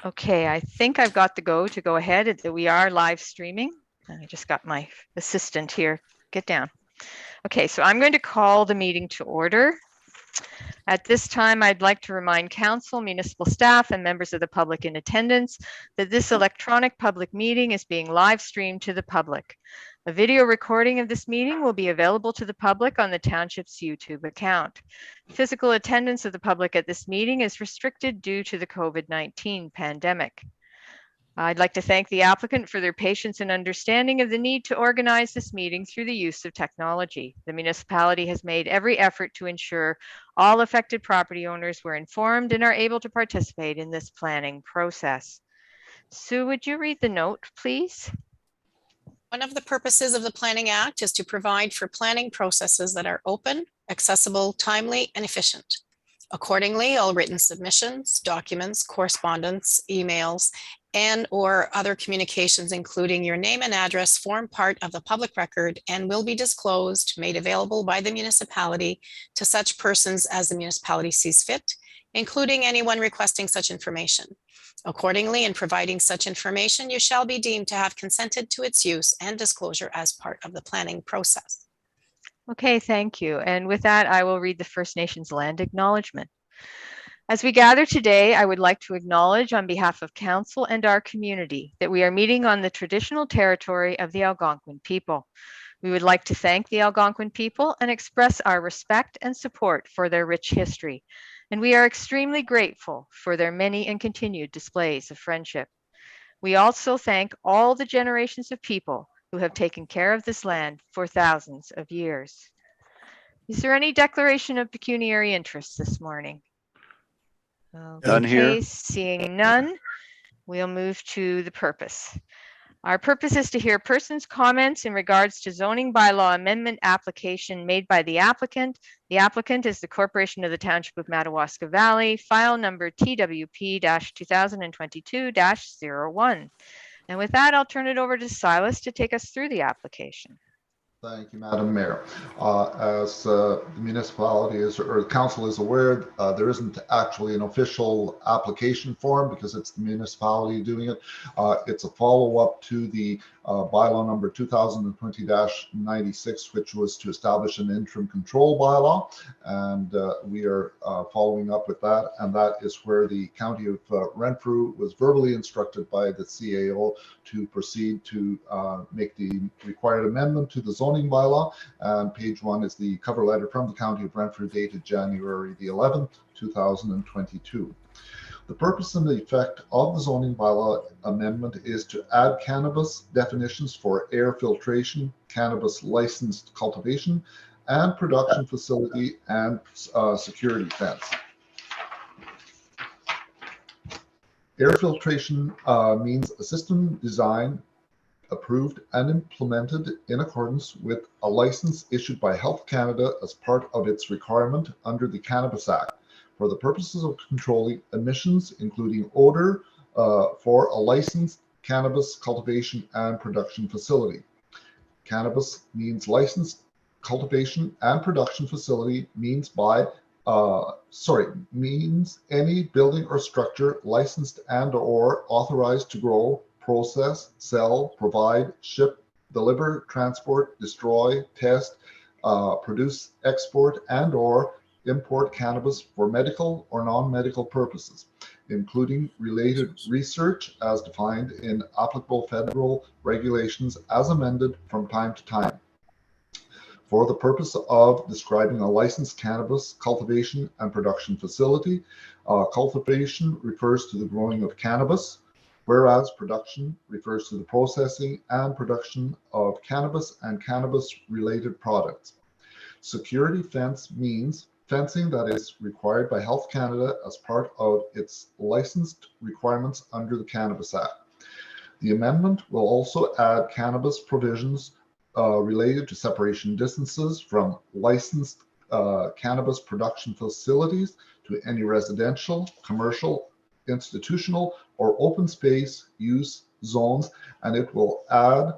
Okay, I think I've got the go to go ahead. We are live streaming. I just got my assistant here. Get down. Okay, so I'm going to call the meeting to order. At this time, I'd like to remind council, municipal staff, and members of the public in attendance that this electronic public meeting is being live streamed to the public. A video recording of this meeting will be available to the public on the township's YouTube account. Physical attendance of the public at this meeting is restricted due to the COVID-19 pandemic. I'd like to thank the applicant for their patience and understanding of the need to organize this meeting through the use of technology. The municipality has made every effort to ensure all affected property owners were informed and are able to participate in this planning process. Sue, would you read the note, please? One of the purposes of the Planning Act is to provide for planning processes that are open, accessible, timely, and efficient. Accordingly, all written submissions, documents, correspondence, emails, and/or other communications, including your name and address, form part of the public record and will be disclosed, made available by the municipality to such persons as the municipality sees fit, including anyone requesting such information. Accordingly, in providing such information, you shall be deemed to have consented to its use and disclosure as part of the planning process. Okay, thank you. And with that, I will read the First Nations land acknowledgement. As we gather today, I would like to acknowledge on behalf of Council and our community that we are meeting on the traditional territory of the Algonquin people. We would like to thank the Algonquin people and express our respect and support for their rich history. And we are extremely grateful for their many and continued displays of friendship. We also thank all the generations of people who have taken care of this land for thousands of years. Is there any declaration of pecuniary interest this morning? None here. Okay, seeing none, we'll move to the purpose. Our purpose is to hear persons' comments in regards to zoning bylaw amendment application made by the applicant. The applicant is the Corporation of the Township of Madawaska Valley, file number TWP-2022-01. And with that, I'll turn it over to Silas to take us through the application. Thank you, Madam Mayor. As the municipality is, or the council is aware, there isn't actually an official application form because it's the municipality doing it. It's a follow-up to the bylaw number 2020-96, which was to establish an interim control bylaw. And we are following up with that. And that is where the County of Renfrew was verbally instructed by the CAO to proceed to make the required amendment to the zoning bylaw. And page 1 is the cover letter from the County of Renfrew dated January the 11th, 2022. The purpose and the effect of the zoning bylaw amendment is to add cannabis definitions for air filtration, cannabis licensed cultivation and production facility, and security fence. Air filtration means a system designed, approved and implemented in accordance with a license issued by Health Canada as part of its requirement under the Cannabis Act for the purposes of controlling emissions, including odor, for a licensed cannabis cultivation and production facility. Cannabis means licensed cultivation and production facility means means any building or structure licensed and or authorized to grow, process, sell, provide, ship, deliver, transport, destroy, test, produce, export, and or import cannabis for medical or non-medical purposes, including related research as defined in applicable federal regulations as amended from time to time. For the purpose of describing a licensed cannabis cultivation and production facility, cultivation refers to the growing of cannabis, whereas production refers to the processing and production of cannabis and cannabis-related products. Security fence means fencing that is required by Health Canada as part of its licensed requirements under the Cannabis Act. The amendment will also add cannabis provisions related to separation distances from licensed cannabis production facilities to any residential, commercial, institutional, or open space use zones, and it will add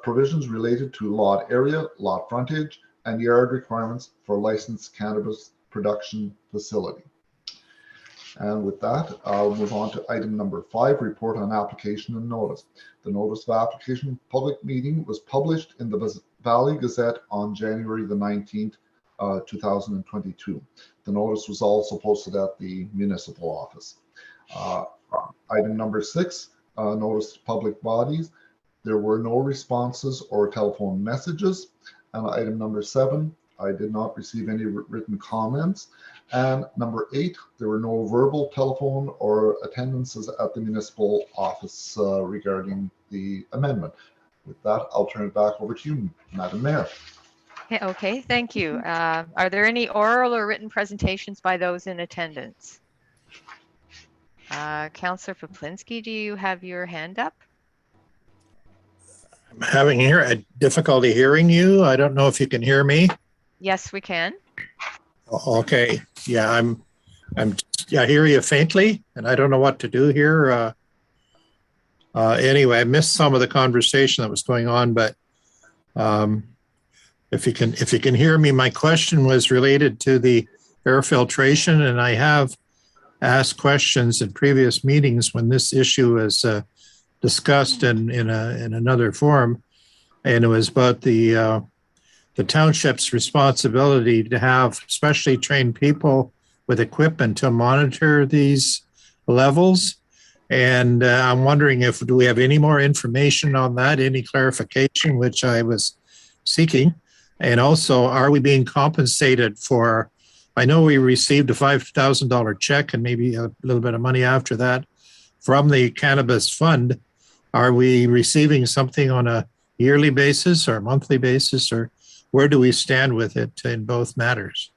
provisions related to lot area, lot frontage, and yard requirements for licensed cannabis production facility. And with that, I'll move on to item number 5, report on application and notice. The notice of application public meeting was published in the Valley Gazette on January the 19th, 2022. The notice was also posted at the municipal office. Item number 6, notice to public bodies. There were no responses or telephone messages. And item number 7, I did not receive any written comments. And number 8, there were no verbal, telephone, or attendances at the municipal office regarding the amendment. With that, I'll turn it back over to you, Madam Mayor. Yeah, okay, thank you. Are there any oral or written presentations by those in attendance? Councillor Poplinski, do you have your hand up? I'm having a difficulty hearing you. I don't know if you can hear me. Yes, we can. Okay. Yeah, I hear you faintly, and I don't know what to do here. Anyway, I missed some of the conversation that was going on, but if you can hear me, my question was related to the air filtration, and I have asked questions in previous meetings when this issue was discussed in another forum, and it was about the township's responsibility to have specially trained people with equipment to monitor these levels. And I'm wondering do we have any more information on that, any clarification, which I was seeking? And also, are we being compensated for, I know we received a $5,000 check and maybe a little bit of money after that from the cannabis fund. Are we receiving something on a yearly basis or monthly basis, or where do we stand with it in both matters?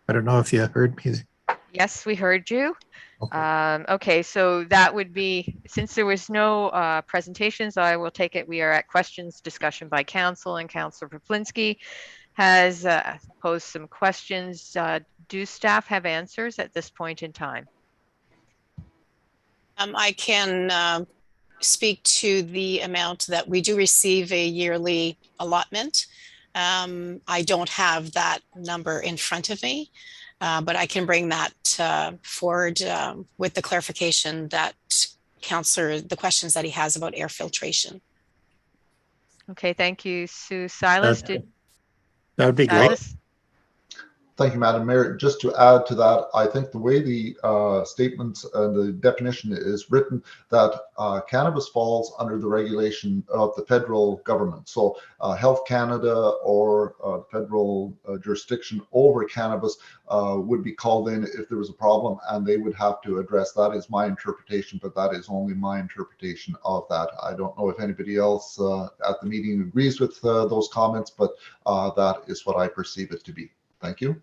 I don't know if you heard me. Yes, we heard you. Okay. Okay, so that would be, since there was no presentations, I will take it we are at questions, discussion by council, and Councillor Poplinski has posed some questions. Do staff have answers at this point in time? I can speak to the amount that we do receive a yearly allotment. I don't have that number in front of me, but I can bring that forward with the clarification that Councillor, the questions that he has about air filtration. Okay, thank you, Sue. Silas, That would be Silas? great. Thank you, Madam Mayor. Just to add to that, I think the way the statements and the definition is written, that cannabis falls under the regulation of the federal government. So Health Canada or federal jurisdiction over cannabis would be called in if there was a problem, and they would have to address that, is my interpretation, but that is only my interpretation of that. I don't know if anybody else at the meeting agrees with those comments, but that is what I perceive it to be. Thank you.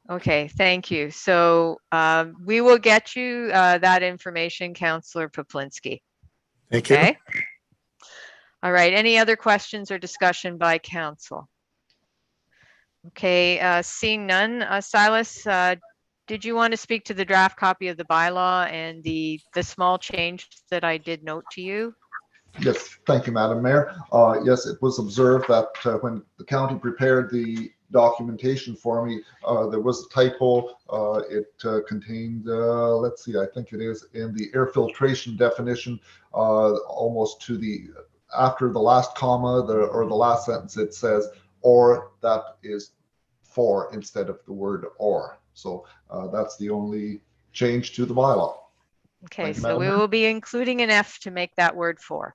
Okay, thank you. So we will get you that information, Councillor Poplinski. Thank you. Okay. All right. Any other questions or discussion by council? Okay, seeing none. Silas, did you want to speak to the draft copy of the bylaw and the small change that I did note to you? Yes, thank you, Madam Mayor. Yes, it was observed that when the county prepared the documentation for me, there was a typo. It contained, let's see, I think it is in the air filtration definition, almost to the, after the last comma or the last sentence, it says, or that is for instead of the word or. So that's the only change to the bylaw. Okay, so we will be including an F to make that word for.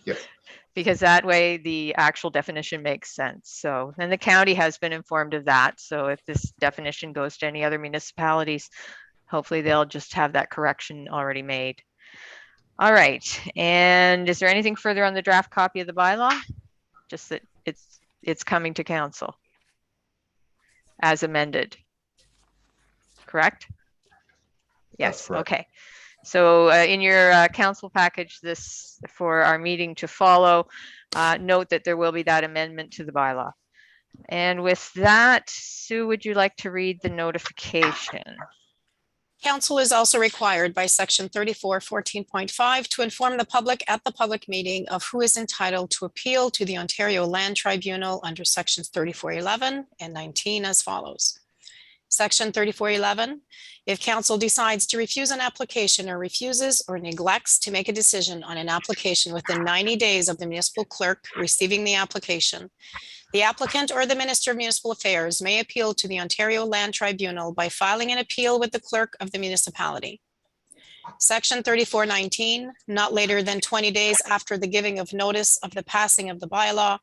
Yes. Because that way the actual definition makes sense. So, and the county has been informed of that. So if this definition goes to any other municipalities, hopefully they'll just have that correction already made. All right. And is there anything further on the draft copy of the bylaw? Just that it's coming to council as amended. Correct? Yes. Correct. Okay. So in your council package, this for our meeting to follow, note that there will be that amendment to the bylaw. And with that, Sue, would you like to read the notification? Council is also required by section 34:14.5 to inform the public at the public meeting of who is entitled to appeal to the Ontario Land Tribunal under sections 34:11 and 19 as follows. Section 3411, if council decides to refuse an application or refuses or neglects to make a decision on an application within 90 days of the municipal clerk receiving the application, the applicant or the Minister of Municipal Affairs may appeal to the Ontario Land Tribunal by filing an appeal with the clerk of the municipality. Section 3419, not later than 20 days after the giving of notice of the passing of the bylaw,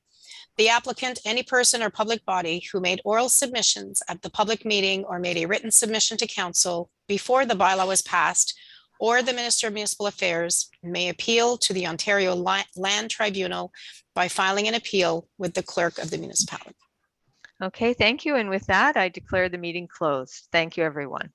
the applicant, any person or public body who made oral submissions at the public meeting or made a written submission to council before the bylaw was passed, or the Minister of Municipal Affairs may appeal to the Ontario Land Tribunal by filing an appeal with the clerk of the municipality. Okay, thank you. And with that, I declare the meeting closed. Thank you, everyone.